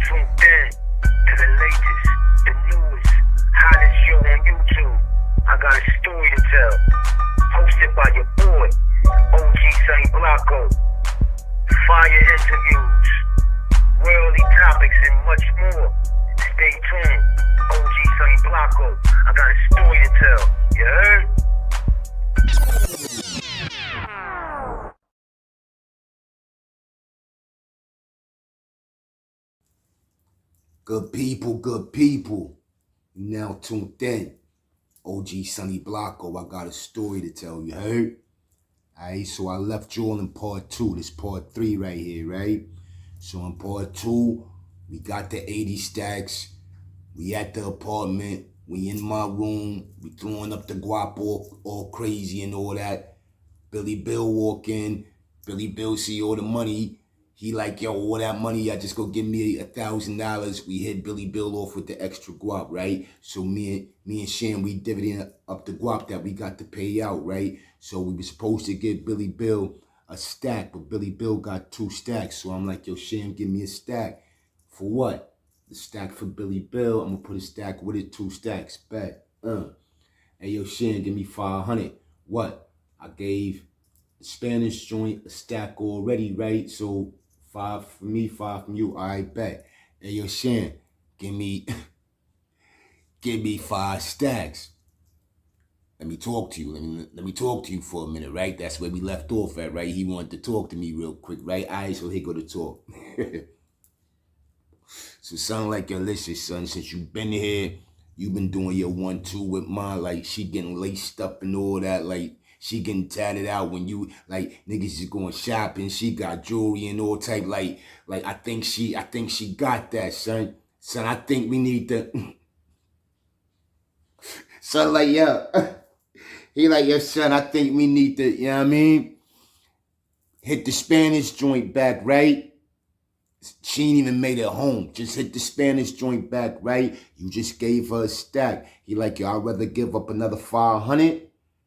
tuned in to the latest, the newest, hottest show on YouTube. I got a story to tell. Hosted by your boy, OG Sonny Blanco. Fire interviews, worldly topics, and much more. Stay tuned. OG Sonny Blanco. I got a story to tell. You heard? Good people. You now tuned in. OG Sonny Blanco, I got a story to tell you, heard? Alright, so I left you all in part 2. This part 3 right here, right? So in part 2, we got the 80 stacks. We at the apartment. We in my room. We throwing up the guap all crazy and all that. Billy Bill walk in. Billy Bill see all the money. He like, yo, all that money, y'all just go give me $1,000. We hit Billy Bill off with the extra guap, right? So me and Shan, we dividend up the guap that we got to pay out, right? So we were supposed to give Billy Bill a stack, but Billy Bill got 2 stacks. So I'm like, yo, Shan, give me a stack. For what? The stack for Billy Bill. I'm gonna put a stack with it, 2 stacks. Bet. Hey, yo, Shan, give me 500. What? I gave the Spanish joint a stack already, right? So 5 from me, 5 from you. All right, bet. Hey, yo, Shan, give me 5 stacks. Let me talk to you. Let me talk to you for a minute, right? That's where we left off at, right? He wanted to talk to me real quick, right? All right, so here go to talk. So sound like, yo, listen, son, since you've been here, you've been doing your 1-2 with mine, like she getting laced up and all that, like she getting tatted out when you, like, niggas is going shopping, she got jewelry and all type, like I think she got that, son. Son, I think we need to, son, like, yo, he like, yo, son, I think we need to, you know what I mean? Hit the Spanish joint back, right? She ain't even made it home. Just hit the Spanish joint back, right? You just gave her a stack. He like, yo, I'd rather give up another 500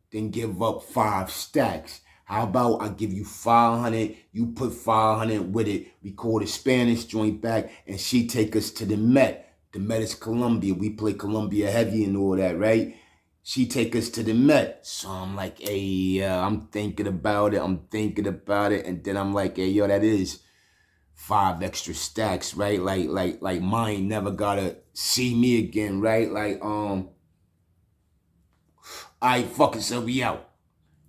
than give up 5 stacks. How about I give you 500, you put 500 with it. We call the Spanish joint back, and she take us to the Met. The Met is Colombia. We play Colombia heavy and all that, right? She take us to the Met. So I'm like, hey, I'm thinking about it. And then I'm like, hey, yo, that is 5 extra stacks, right? Like mine never gotta see me again, right? Like, I fucking so we out.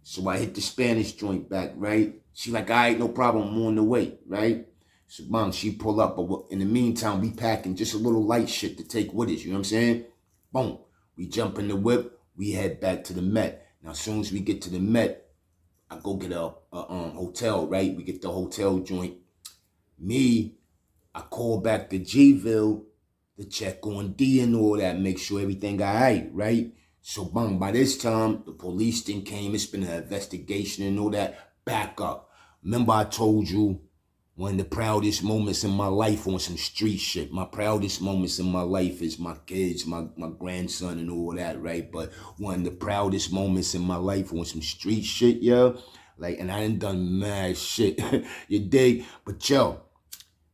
So I hit the Spanish joint back, right? She like, all right, no problem, I'm on the way, right? So mom, she pull up, but in the meantime, we packing just a little light shit to take with us, you know what I'm saying? Boom, we jump in the whip, we head back to the Met. Now, as soon as we get to the Met, I go get a hotel, right? We get the hotel joint. I call back to G-Ville to check on D and all that, make sure everything all right? So, bang, by this time, the police then came. It's been an investigation and all that. Back up. Remember I told you one of the proudest moments in my life on some street shit. My proudest moments in my life is my kids, my grandson and all that, right? But one of the proudest moments in my life on some street shit, yo. Like, and I done mad shit. You dig? But, yo,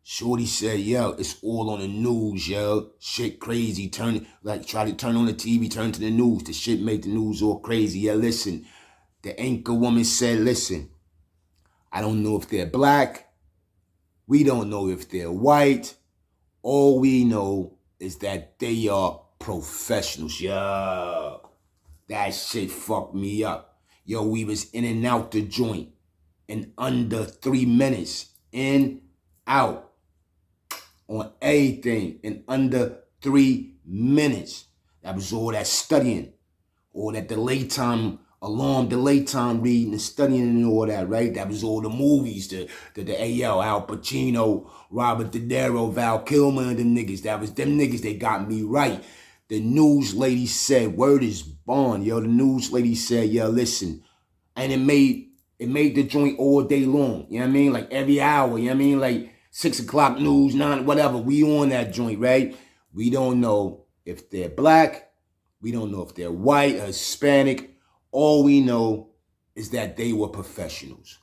Shorty said, yo, it's all on the news, yo. Shit crazy. Try to turn on the TV, turn to the news. The shit make the news all crazy. Yeah, listen. The anchor woman said, listen, I don't know if they're black. We don't know if they're white. All we know is that they are professionals. Yo, that shit fucked me up. Yo, we was in and out the joint in under 3 minutes. In, out. On everything in under 3 minutes. That was all that studying. All that delay time reading and studying and all that, right? That was all the movies, the AL, Al Pacino, Robert De Niro, Val Kilmer and them niggas. That was them niggas, they got me right. The news lady said, word is bond, yo. The news lady said, yo, listen. And it made the joint all day long, you know what I mean? Like every hour, you know what I mean? Like 6 o'clock news, 9, whatever, we on that joint, right? We don't know if they're black. We don't know if they're white or Hispanic. All we know is that they were professionals.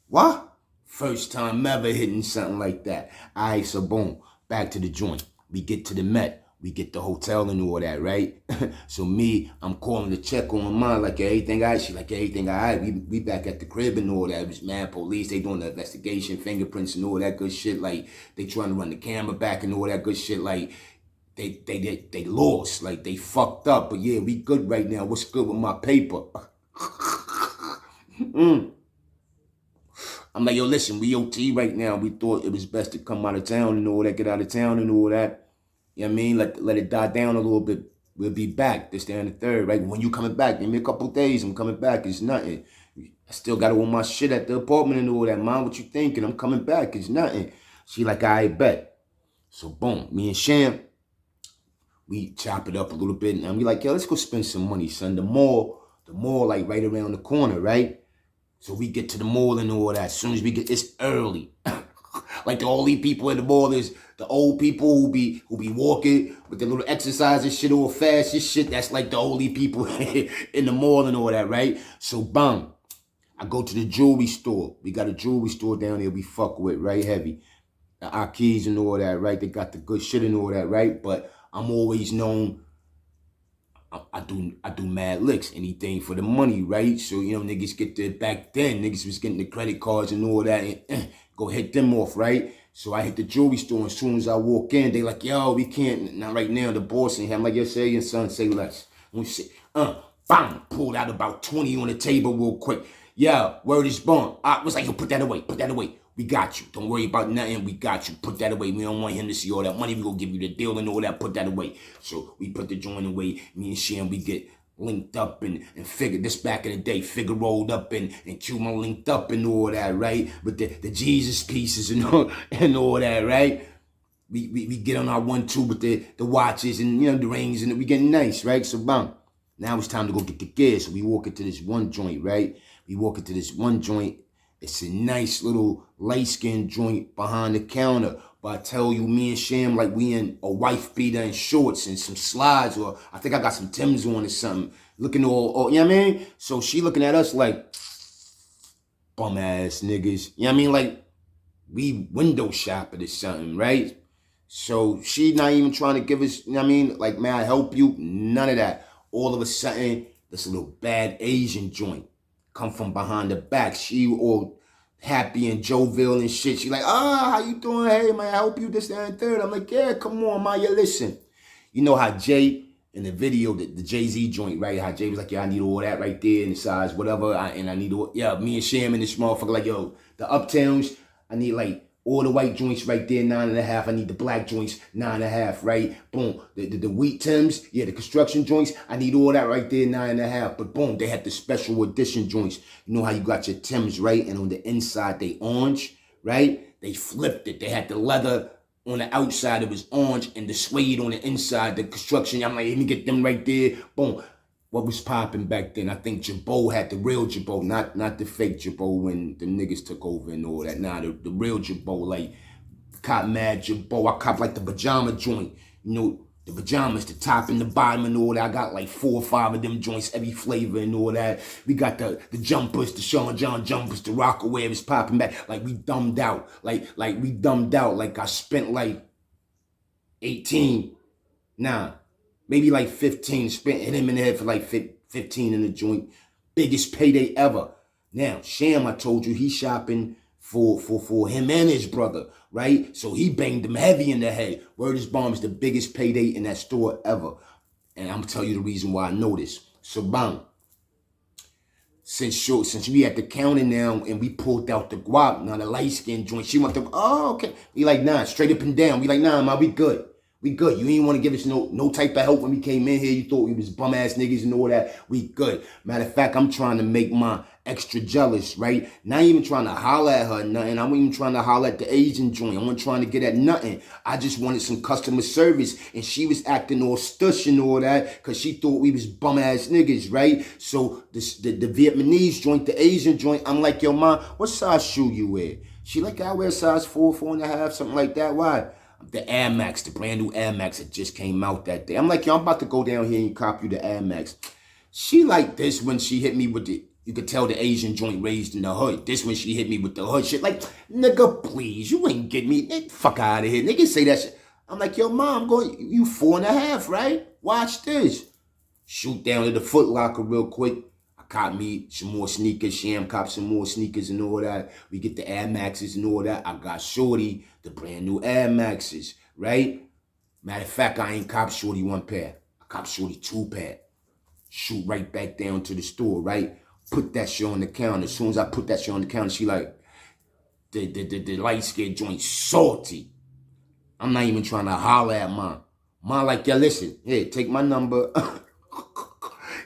What? First time ever hitting something like that. All right, so boom. back to the joint. We get to the Met. We get the hotel and all that, right? So me, I'm calling to check on mine, like, everything all right? She like, everything all right? We back at the crib and all that. It was mad police. They doing the investigation, fingerprints and all that good shit. Like, they trying to run the camera back and all that good shit. Like, they lost. Like, they fucked up. But yeah, we good right now. What's good with my paper? I'm like, yo, listen, we OT right now. We thought it was best to come out of town and all that, get out of town and all that. You know what I mean? Let it die down a little bit. We'll be back this day and the third, right? When you coming back, give me a couple days. I'm coming back. It's nothing. I still got all my shit at the apartment and all that. Mom, what you thinking? I'm coming back. It's nothing. She like, I bet. So boom, me and Sham, we chop it up a little bit. And we like, yo, let's go spend some money, son. The mall like right around the corner, right? So we get to the mall and all that. As soon as we get, it's early. Like the only people in the mall is the old people who be walking with their little exercises shit all fast and shit. That's like the only people in the mall and all that, right? So bang, I go to the jewelry store. We got a jewelry store down there we fuck with, right? Heavy. The Akis and all that, right? They got the good shit and all that, right? But I'm always known, I do mad licks, anything for the money, right? So, you know, niggas get the, back then, niggas was getting the credit cards and all that, and go hit them off, right? So I hit the jewelry store, and as soon as I walk in, they like, yo, we can't, not right now, the boss in here. I'm like, yo, say your son, say less. When you say, bam, pulled out about 20 on the table real quick. Yeah, word is born. I was like, yo, put that away. We got you. Don't worry about nothing. We got you. Put that away. We don't want him to see all that money. We gonna give you the deal and all that. Put that away. So we put the joint away. Me and Sham, we get linked up and figure this back in the day. Figure rolled up and Cuba linked up and all that, right? With the Jesus pieces and all that, right? We get on our 1-2 with the watches and, you know, the rings, and we get nice, right? So bam. Now it's time to go get the gear. So we walk into this one joint, right? It's a nice little light-skinned joint behind the counter. But I tell you, me and Sham, like we in a wife beater and shorts and some slides, or I think I got some Timbs on or something. Looking all, you know what I mean? So she looking at us like, bum-ass niggas. You know what I mean? Like, we window shopping or something, right? So she not even trying to give us, you know what I mean? Like, may I help you? None of that. All of a sudden, this little bad Asian joint come from behind the back. She all happy and jovial and shit. She like, how you doing? Hey, man, I help you, this, that, and third. I'm like, yeah, come on, Maya, listen. You know how Jay, in the video, the Jay-Z joint, right? How Jay was like, yeah, I need all that right there in the size, whatever. And I need all, yeah, me and Sham and this motherfucker, like, yo, the Uptowns, I need like all the white joints right there, 9.5. I need the black joints, 9.5, right? Boom. The wheat Timbs, yeah, the construction joints, I need all that right there, 9.5. But boom, they had the special edition joints. You know how you got your Timbs, right? And on the inside, they orange, right? They flipped it. They had the leather on the outside, it was orange, and the suede on the inside, the construction. I'm like, let me get them right there. Boom. What was popping back then? I think Jabot had the real Jabot, not the fake Jabot when the niggas took over and all that. Nah, the real Jabot, like, cop mad Jabot. I cop like the pajama joint. You know, the pajamas, the top and the bottom and all that. I got like 4 or 5 of them joints, every flavor and all that. We got the jumpers, the Sean John jumpers, the Rockaway was popping back. Like, we dumbed out. Like we dumbed out. Like, I spent like 18. Nah. Maybe like 15, spent hit him in the head for like 15 in the joint. Biggest payday ever. Now, Sham, I told you, he's shopping for him and his brother, right? So he banged them heavy in the head. Word is bomb is the biggest payday in that store ever. And I'm gonna tell you the reason why I know this. So bang. Since we at the counter now and we pulled out the guap, now the light skin joint, she went to, oh, okay. We like, nah, straight up and down. We like, nah, man, we good. We good. You ain't want to give us no type of help when we came in here. You thought we was bum-ass niggas and all that. We good. Matter of fact, I'm trying to make my extra jealous, right? Not even trying to holler at her nothing. I'm even trying to holler at the Asian joint. I'm not trying to get at nothing. I just wanted some customer service. And she was acting all stush and all that because she thought we was bum-ass niggas, right? So the Vietnamese joint, the Asian joint, I'm like, yo, ma, what size shoe you wear? She like, I wear size 4, 4.5, something like that. Why? The Air Max, the brand new Air Max that just came out that day. I'm like, yo, I'm about to go down here and cop you the Air Max. She like this when she hit me with the, you could tell the Asian joint raised in the hood. This when she hit me with the hood shit. Like, nigga, please, you ain't get me. Fuck out of here. Niggas say that shit. I'm like, yo, mom, you 4.5, right? Watch this. Shoot down to the Foot Locker real quick. I cop me some more sneakers. Sham cop some more sneakers and all that. We get the Air Maxes and all that. I got Shorty the brand new Air Maxes, right? Matter of fact, I ain't cop Shorty 1 pair. I cop Shorty 2 pair. Shoot right back down to the store, right? Put that shit on the counter. As soon as I put that shit on the counter, she like, the light skin joint salty. I'm not even trying to holler at mom. Mom like, yeah, listen, here, take my number.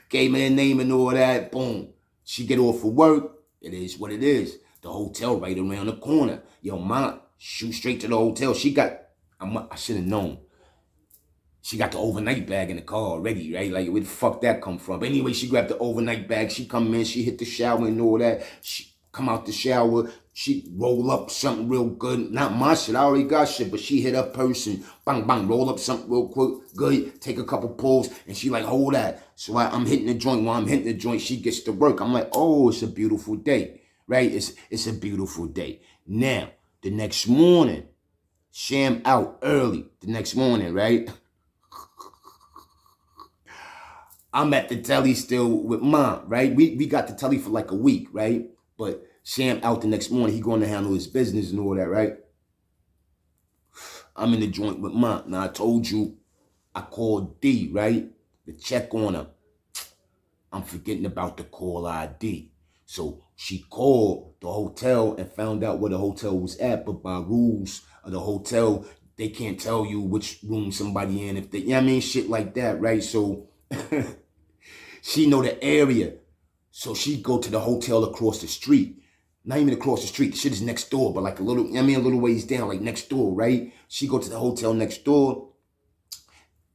Gave me their name and all that. Boom. She get off for work. It is what it is. The hotel right around the corner. Yo, mom, shoot straight to the hotel. I should have known. She got the overnight bag in the car already, right? Like, where the fuck that come from? But anyway, she grabbed the overnight bag. She come in, she hit the shower and all that. She come out the shower. She roll up something real good. Not my shit, I already got shit, but she hit her purse and bang, bang, roll up something real quick, good, take a couple pulls, and she like, hold that. So I'm hitting the joint. While I'm hitting the joint, she gets to work. I'm like, oh, it's a beautiful day, right? It's a beautiful day. Now, the next morning, Sham out early the next morning, right? I'm at the telly still with mom, right? We got the telly for like a week, right? But Sham out the next morning. He going to handle his business and all that, right? I'm in the joint with mom. Now, I told you I called D, right? To check on her. I'm forgetting about the call ID. So she called the hotel and found out where the hotel was at. But by rules of the hotel, they can't tell you which room somebody in. If they, you know what I mean? Shit like that, right? So she know the area. So she go to the hotel across the street. Not even across the street. The shit is next door, but like a little, you know what I mean? A little ways down, like next door, right? She go to the hotel next door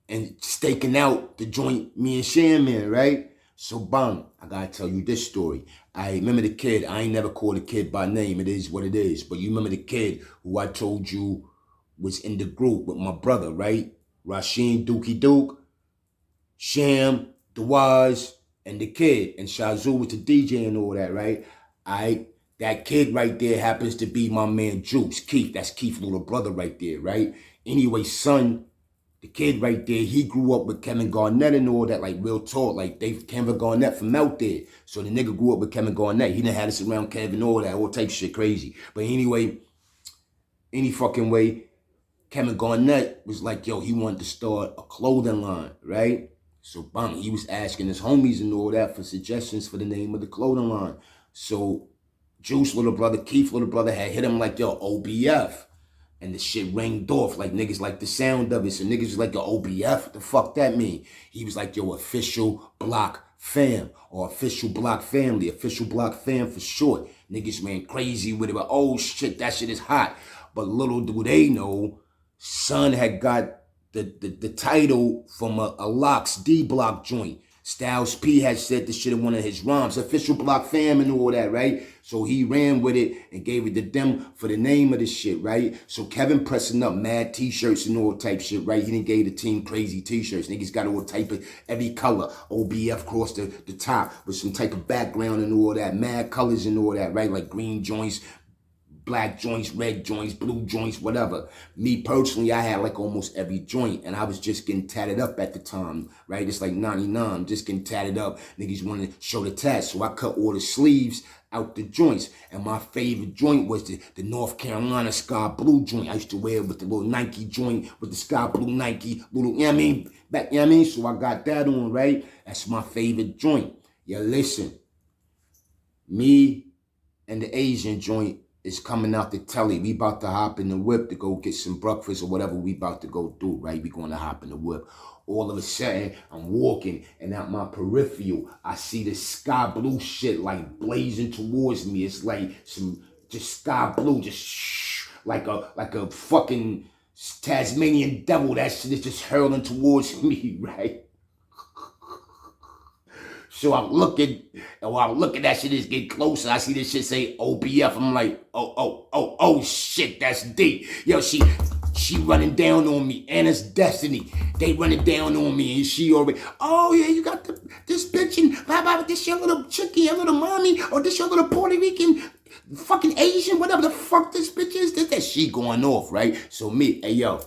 and staking out the joint me and Sham in, right? So bang, I gotta tell you this story. I remember the kid. I ain't never called the kid by name. It is what it is. But you remember the kid who I told you was in the group with my brother, right? Rasheen Dookie Duke, Sham, Dawaz, and the kid. And Shazoo was the DJ and all that, right? That kid right there happens to be my man Juice, Keith. That's Keith's little brother right there, right? Anyway, son, the kid right there, he grew up with Kevin Garnett and all that, like real talk. Like Kevin Garnett from out there. So the nigga grew up with Kevin Garnett. He done had us around Kevin, all that, all type of shit, crazy. But anyway, any fucking way, Kevin Garnett was like, yo, he wanted to start a clothing line, right? So bang, he was asking his homies and all that for suggestions for the name of the clothing line. So Juice little brother, Keith little brother had hit him like, yo, OBF. And the shit ranged off, like niggas like the sound of it. So niggas was like, yo, OBF, what the fuck that mean? He was like, yo, official block fam, or official block family, official block fam for short. Niggas ran crazy with it, but oh shit, that shit is hot. But little do they know, son had got the title from a Locks D Block joint. Styles P had said the shit in one of his rhymes, official block fam and all that, right? So he ran with it and gave it to them for the name of the shit, right? So Kevin pressing up mad t-shirts and all type shit, right? He done gave the team crazy t-shirts. Niggas got all type of every color, OBF across the top with some type of background and all that, mad colors and all that, right? Like green joints, black joints, red joints, blue joints, whatever. Me personally, I had like almost every joint, and I was just getting tatted up at the time, right? It's like 99, just getting tatted up. Niggas wanted to show the tats, so I cut all the sleeves out the joints. And my favorite joint was the North Carolina sky blue joint. I used to wear it with the little Nike joint, with the sky blue Nike, little, you know what I mean? Back, you know what I mean? So I got that on, right? That's my favorite joint. Yeah, listen. Me and the Asian joint is coming out the telly. We about to hop in the whip to go get some breakfast or whatever we about to go do, right? We going to hop in the whip. All of a sudden, I'm walking, and out my peripheral, I see this sky blue shit like blazing towards me. It's like some just sky blue, just like a fucking Tasmanian devil. That shit is just hurling towards me, right? So I'm looking, and while I'm looking, that shit is getting closer. I see this shit say OBF. I'm like, oh, shit, that's deep. Yo, she running down on me, and it's Destiny. They running down on me, and she already, oh yeah, you got this bitch, and blah, blah, this your little chickie, your little mommy, or this your little Puerto Rican, fucking Asian, whatever the fuck this bitch is. That she going off, right? So me, hey yo,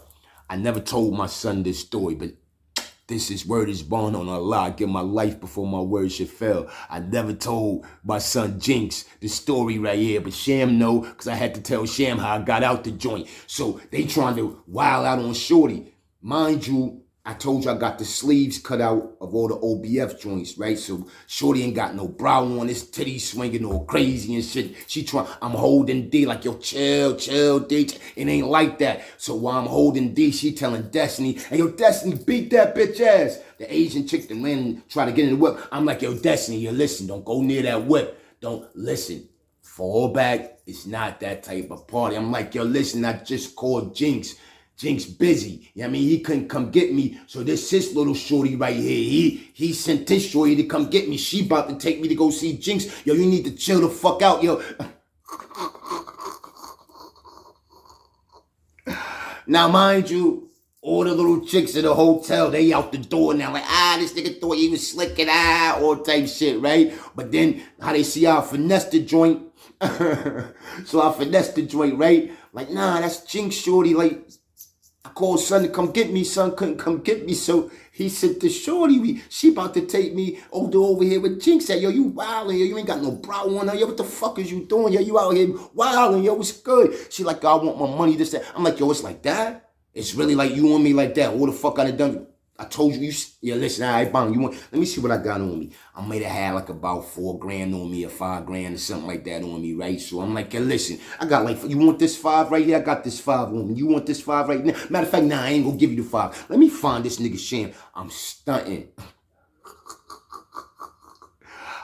I never told my son this story, but this is word is born on Allah. I give my life before my word should fail. I never told my son Jinx the story right here, but Sham know, because I had to tell Sham how I got out the joint. So they trying to wild out on Shorty. Mind you, I told you I got the sleeves cut out of all the OBF joints, right? So Shorty ain't got no brow on, his titties swinging all crazy and shit. She trying, I'm holding D like, yo, chill, D. It ain't like that. So while I'm holding D, she telling Destiny, hey, yo, Destiny, beat that bitch ass. The Asian chick that ran and try to get in the whip. I'm like, yo, Destiny, you listen, don't go near that whip. Don't listen. Fall back. It's not that type of party. I'm like, yo, listen, I just called Jinx. Jinx busy. You know what I mean? He couldn't come get me. So this sis little shorty right here, he sent this shorty to come get me. She about to take me to go see Jinx. Yo, you need to chill the fuck out, yo. Now, mind you, all the little chicks at the hotel, they out the door now. Like, this nigga thought he was slicking, all type shit, right? But then, how they see I finessed the joint. So I finessed the joint, right? Like, nah, that's Jinx shorty, like, I called son to come get me. Son couldn't come get me, so he said to Shorty, she about to take me over here with Jinx. Said, yo, you wildin', yo, you ain't got no brow on her. Yo, what the fuck is you doing? Yo, you out here wildin', yo, what's good? She like, I want my money, this, that. I'm like, yo, it's like that? It's really like you on me like that. What the fuck I done? I told you, yeah, listen, all right, bang, let me see what I got on me. I might have had like about $4 grand on me or $5 grand or something like that on me, right? So I'm like, yeah, listen, I got like, you want this 5 right here? I got this 5 on me. You want this 5 right now? Matter of fact, nah, I ain't gonna give you the 5. Let me find this nigga Sham. I'm stunting.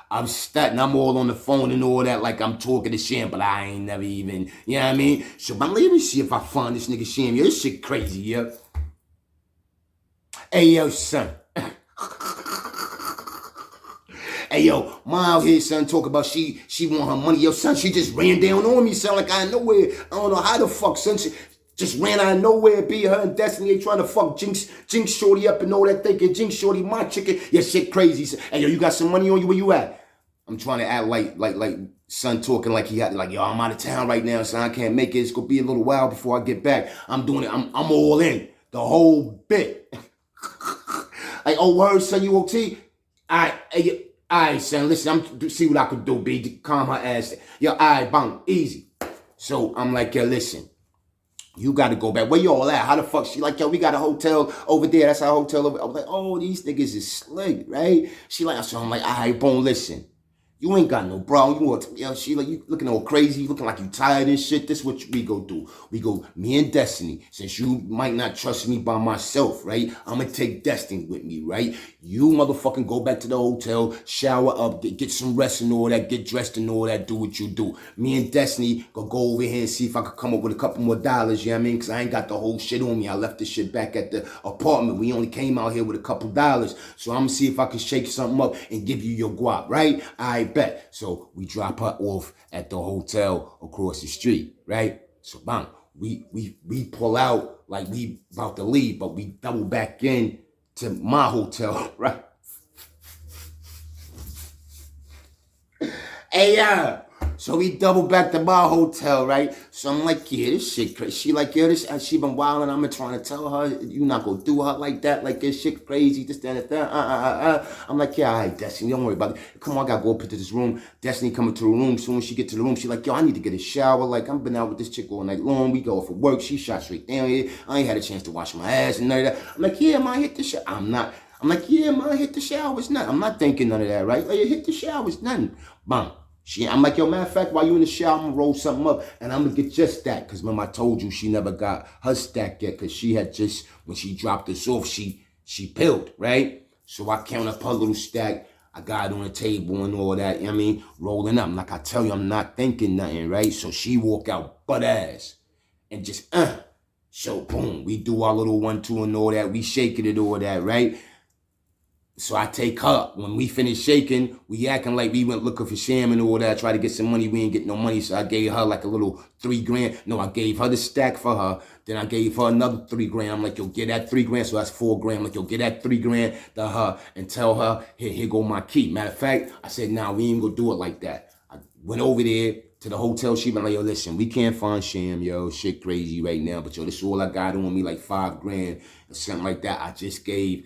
I'm all on the phone and all that, like I'm talking to Sham, but I ain't never even, you know what I mean? So let me see if I find this nigga Sham. Yo, this shit crazy, yo. Hey, yo, son. Hey, yo, Ma out here, son, talk about she want her money. Yo, son, she just ran down on me, son, like out of nowhere. I don't know how the fuck, son. She just ran out of nowhere. Be her and Destiny trying to fuck Jinx Shorty up and all that, thinking Jinx Shorty my chicken. Yeah, shit crazy. Son. Hey, yo, you got some money on you? Where you at? I'm trying to act like son talking like he had, like, yo, I'm out of town right now, son. I can't make it. It's gonna be a little while before I get back. I'm doing it. I'm all in. The whole bit. Like, oh, word, son, you OT? All right, son, listen, I'm see what I could do, B. Calm her ass. Yo, all right, bang, easy. So I'm like, yo, listen, you got to go back. Where you all at? How the fuck? She like, yo, we got a hotel over there. That's our hotel over. I was like, oh, these niggas is slick, right? She like, so I'm like, all right, boom, listen. You ain't got no bro. You want, yo, she like, you looking all crazy, looking like you tired and shit. This is what we go do. We go, me and Destiny, since you might not trust me by myself, right? I'm going to take Destiny with me, right? You motherfucking go back to the hotel, shower up, get some rest and all that, get dressed and all that, do what you do. Me and Destiny go over here and see if I could come up with a couple more dollars, you know what I mean? Because I ain't got the whole shit on me. I left the shit back at the apartment. We only came out here with a couple dollars. So I'm going to see if I can shake something up and give you your guap, right? I bet. So we drop her off at the hotel across the street, right? So bang, we pull out like we about to leave, but we double back in to my hotel, right? Hey, so we double back to my hotel, right? So I'm like, yeah, this shit crazy. She like, yeah, this, she been wilding. I'm trying to tell her, you not gonna do her like that. Like, this shit crazy, this, that. I'm like, yeah, all right, Destiny, don't worry about it. Come on, I gotta go up into this room. Destiny coming to the room. Soon as she get to the room, she like, yo, I need to get a shower. Like, I've been out with this chick all night long. We go for work. She shot straight down here. I ain't had a chance to wash my ass and none of that. I'm like, yeah, man, hit the shower. I'm like, yeah, man, hit the shower. It's nothing. I'm not thinking none of that, right? Like, hit the shower. It's nothing. Bam. I'm like, yo, matter of fact, while you in the shower, I'm gonna roll something up and I'm gonna get just that. Cause remember I told you she never got her stack yet. Cause she had just, when she dropped us off, she pilled, right? So I count up her little stack. I got it on the table and all that, you know what I mean? Rolling up. Like I tell you, I'm not thinking nothing, right? So she walk out butt ass and just, so boom, we do our little 1-2 and all that. We shaking it, all that, right? So I take her. When we finish shaking, we acting like we went looking for Sham and all that, try to get some money. We ain't get no money. So I gave her like a little $3 grand. No, I gave her the stack for her. Then I gave her another $3 grand. I'm like, yo, get that $3 grand. So that's $4 grand. I'm like, yo, get that $3 grand to her and tell her, here go my key. Matter of fact, I said, nah, we ain't gonna do it like that. Went over there to the hotel. She been like, yo, listen, we can't find Sham, yo. Shit crazy right now. But yo, this is all I got on me, like $5,000 or something like that. I just gave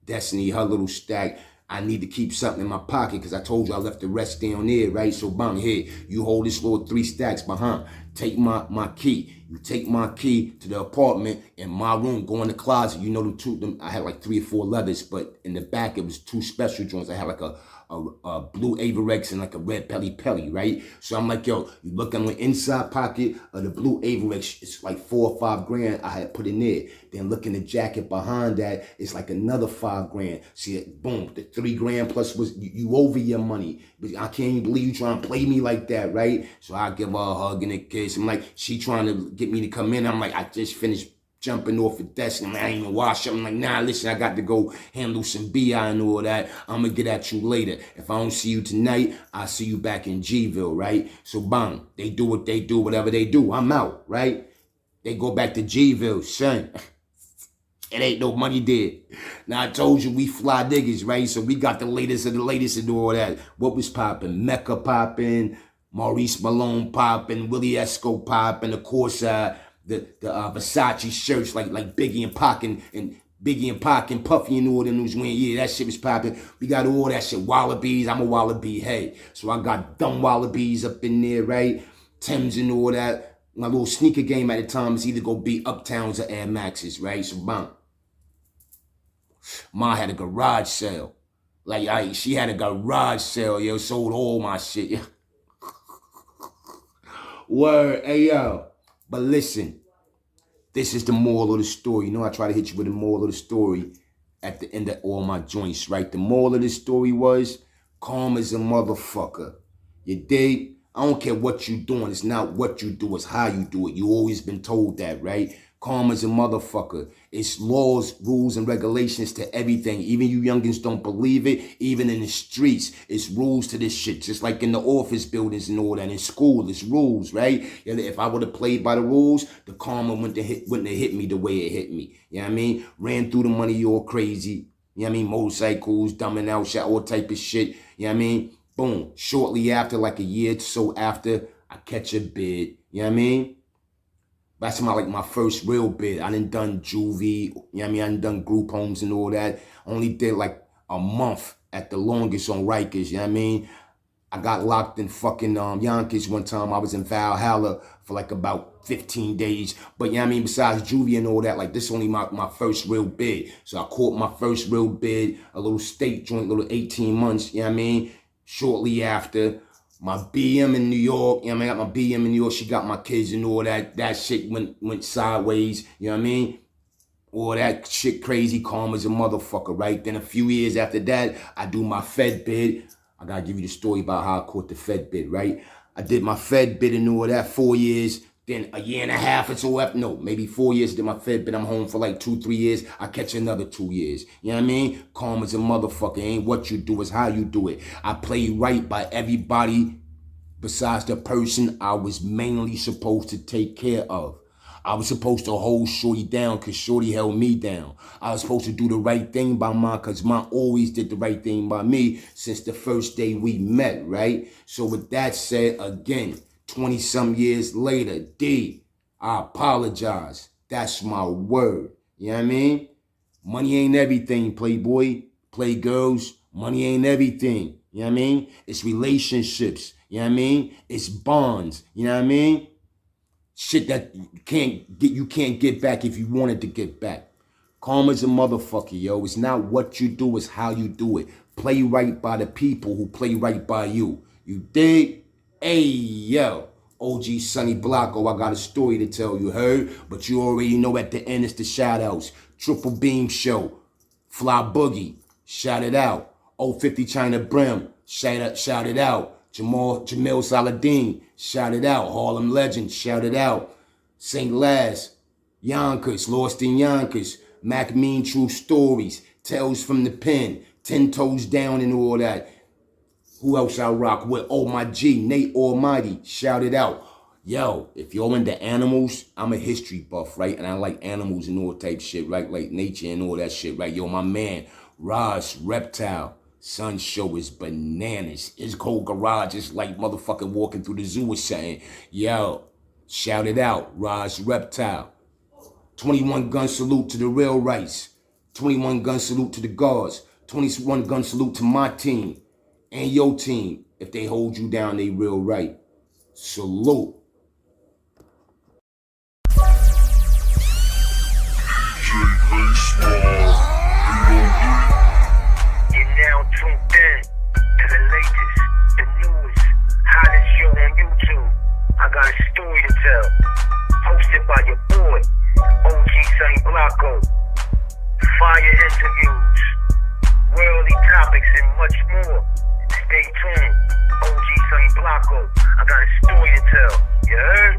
Destiny her little stack. I need to keep something in my pocket because I told you I left the rest down there, right? So bang, here, you hold this little 3 stacks behind. Take my key. You take my key to the apartment in my room. Go in the closet. You know them. I had like 3 or 4 leathers, but in the back it was 2 special joints. I had like a blue Averex and like a red Pelly, right? So I'm like, yo, you look on the inside pocket of the blue Averex, it's like $4 or $5,000 I had put in there. Then look in the jacket behind that, it's like another $5,000. See, boom, the $3,000 plus was you over your money. But I can't even believe you trying to play me like that, right? So I give her a hug and a kiss. I'm like, she trying to get me to come in. I'm like, I just finished jumping off the desk and I ain't even wash up. I'm like, nah, listen, I got to go handle some BI and all that. I'm going to get at you later. If I don't see you tonight, I'll see you back in Gville, right? So bang, they do what they do, whatever they do. I'm out, right? They go back to Gville, son. It ain't no money there. Now, I told you we fly niggas, right? So we got the latest of the latest and all that. What was popping? Mecca popping, Maurice Malone popping, Willie Esco popping, of course, the Versace shirts like Biggie and Pac and Puffy and all them was wearing. Yeah, that shit was popping. We got all that shit. Wallabies. I'm a Wallaby head. So I got dumb Wallabies up in there, right? Timbs and all that. My little sneaker game at the time is either go be Uptowns or Air Maxes, right? So bang. Ma had a garage sale. She had a garage sale, yo. Sold all my shit, yo. Word, hey, yo. But listen, this is the moral of the story. You know, I try to hit you with the moral of the story at the end of all my joints, right? The moral of the story was, calm as a motherfucker. You dig? I don't care what you doing. It's not what you do, it's how you do it. You always been told that, right? Calm as a motherfucker. It's laws, rules, and regulations to everything. Even you youngins don't believe it. Even in the streets, it's rules to this shit. Just like in the office buildings and all that. In school, it's rules, right? If I would have played by the rules, the karma wouldn't have hit me the way it hit me. You know what I mean? Ran through the money all crazy. You know what I mean? Motorcycles, dumbing out, shit, all type of shit. You know what I mean? Boom. Shortly after, like a year or so after, I catch a bid. You know what I mean? That's my first real bid. I done juvie, you know what I mean? I done group homes and all that. Only did like a month at the longest on Rikers, you know what I mean? I got locked in fucking Yonkers one time. I was in Valhalla for like about 15 days. But you know what I mean? Besides juvie and all that, like this is only my first real bid. So I caught my first real bid, a little state joint, little 18 months, you know what I mean? Shortly after, my BM in New York, you know what I mean? I got my BM in New York, she got my kids and all that. That shit went sideways, you know what I mean? All that shit crazy, calm as a motherfucker, right? Then a few years after that, I do my Fed bid. I gotta give you the story about how I caught the Fed bid, right? I did my Fed bid and all that, 4 years. Then a year and a half or so after, no, maybe 4 years, did my Fed bid. I'm home for like 2-3 years. I catch another 2 years. You know what I mean? Calm as a motherfucker. Ain't what you do, it's how you do it. I play right by everybody besides the person I was mainly supposed to take care of. I was supposed to hold Shorty down because Shorty held me down. I was supposed to do the right thing by Ma because Ma always did the right thing by me since the first day we met, right? So with that said, again, 20-some years later, D, I apologize. That's my word. You know what I mean? Money ain't everything, playboy, playgirls. Money ain't everything. You know what I mean? It's relationships. You know what I mean? It's bonds. You know what I mean? Shit that you can't get back if you wanted to get back. Calm as a motherfucker, yo. It's not what you do, it's how you do it. Play right by the people who play right by you. You dig? Hey, yo. OG Sonny Blanco, I got a story to tell you, heard? But you already know at the end it's the shoutouts. Triple Beam Show. Fly Boogie. Shout it out. 050 China Brim. Shout it out. Jamil Saladin, shout it out. Harlem Legend, shout it out. St. Laz, Yonkers, Lost in Yonkers, Mac Mean True Stories, Tales from the Pen, 10 Toes Down and all that. Who else I rock with? Oh, my G, Nate Almighty, shout it out. Yo, if you're into animals, I'm a history buff, right? And I like animals and all type shit, right? Like nature and all that shit, right? Yo, my man, Roz, Reptile. Son show is bananas. His whole garage is like motherfucking walking through the zoo or something. Yo, shout it out, Raj Reptile. 21 gun salute to the real rights. 21 gun salute to the guards. 21 gun salute to my team and your team. If they hold you down, they real right. Salute. You're now tuned in to the latest, the newest, hottest show on YouTube. I got a story to tell. Hosted by your boy, OG Saint Blanco. Fire interviews, worldly topics, and much more. Stay tuned. OG Saint Blanco. I got a story to tell. You heard?